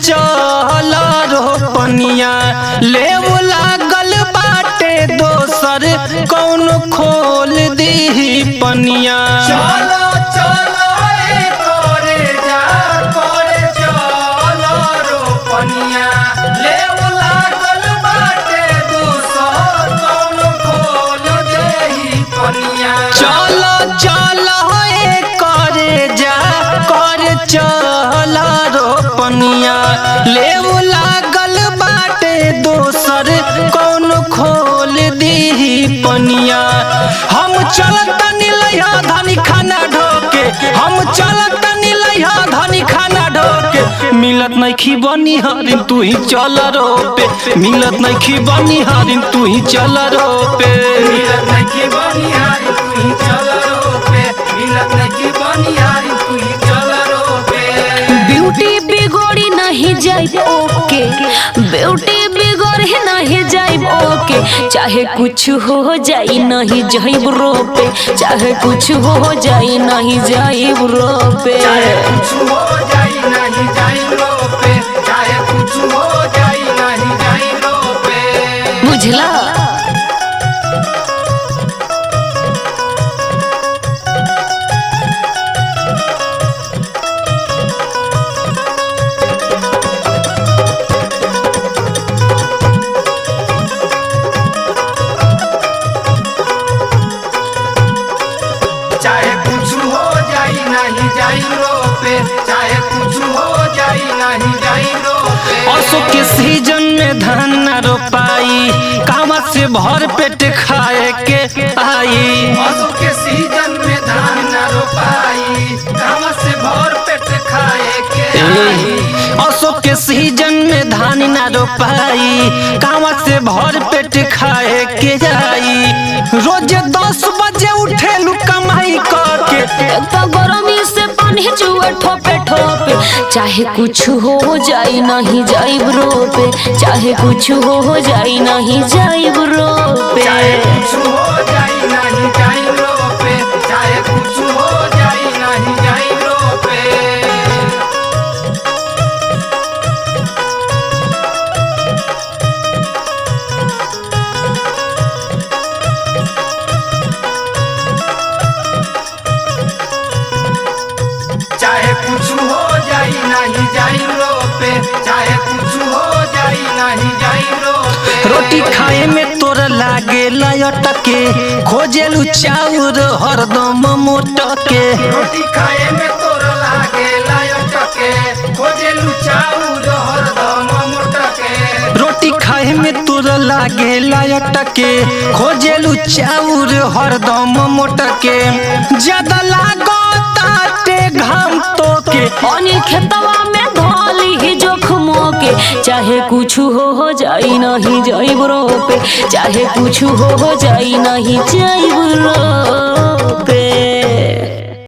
चल रोपनिया ले लागल बाटे दोसर कौन खोल दी पनिया। चलो चलो करे जा करे चलो रोपनिया ले लागल बाटे दोसर कौन खोल देही पनिया। चलो चलो करे जा करे चल रोपनिया ले लागल बाटे दोसर कौन खोल दी पनिया। हम चलतनी लइहा धनी खाना ढोके हम चलतनी लइहा धनी खाना ढोके मिलत नइखी बनिहारिन तू ही चल रोपे मिलत नइखी बनिहारिन तू ही चल रोपे मिलत नइखी बनिहारिन तू ही चल रोपे मिलत नइखी बनिहारिन तू ही चल रोपे। ब्यूटी बिगड़ी नहीं जाए ओके ब्यूटी बिगड़ी नहीं जाए ओके चाहे कुछ हो जाए नहीं जाइब रोपे चाहे कुछ हो जाए नहीं जाइब रोपे चाहे कुछ हो जाए नहीं जाइब रोपे चाहे कुछ हो जाए नहीं जाइब रोपे। बुझला। चाहे कुछ हो जाए नहीं जाइब रोपे चाहे कुछ हो जाए नहीं जाइब रोपे। असो के सीजन में धान न रोपाई कामा से भर पेट खाए के आई। असो के सीजन में धान न रोपाई काम से भर पेट खाए के आई। असो के सीजन में धान न रोपाई कामा से भर पेट खाए के जाई। रोज 10 बजे उठेलू कमाई करके तो गर्मी से पानी चुए ठोपे ठोपे चाहे कुछ हो जाए नहीं जाइब रोपे चाहे कुछ हो जाए नहीं जाइब रोपे चाहे कुछ हो जाए नहीं जाइब रोपे चाहे कुछ हो जाए नहीं जाइब रोपे। चाहे कुछ हो जाए नहीं जाइब रोपे चाहे कुछ हो जाए नहीं जाइब रोपे। रोटी खाए में तोरा लागे लटके खोजेलू चाउर हरदम मोटके। रोटी खाए में तोर लागे लटके खोजेलू चाउर हरदम मोटके। रोटी खाए में तोरा लागे लटके खोजेलू चाउर हरदम मोटके। ज्यादा लागो ताटे घाम तोके अनिल खेतवा में धोली ही जोखमों के चाहे कुछ हो जाए नहीं जाइब रोपे चाहे कुछ हो जाए नहीं जाइब रोपे।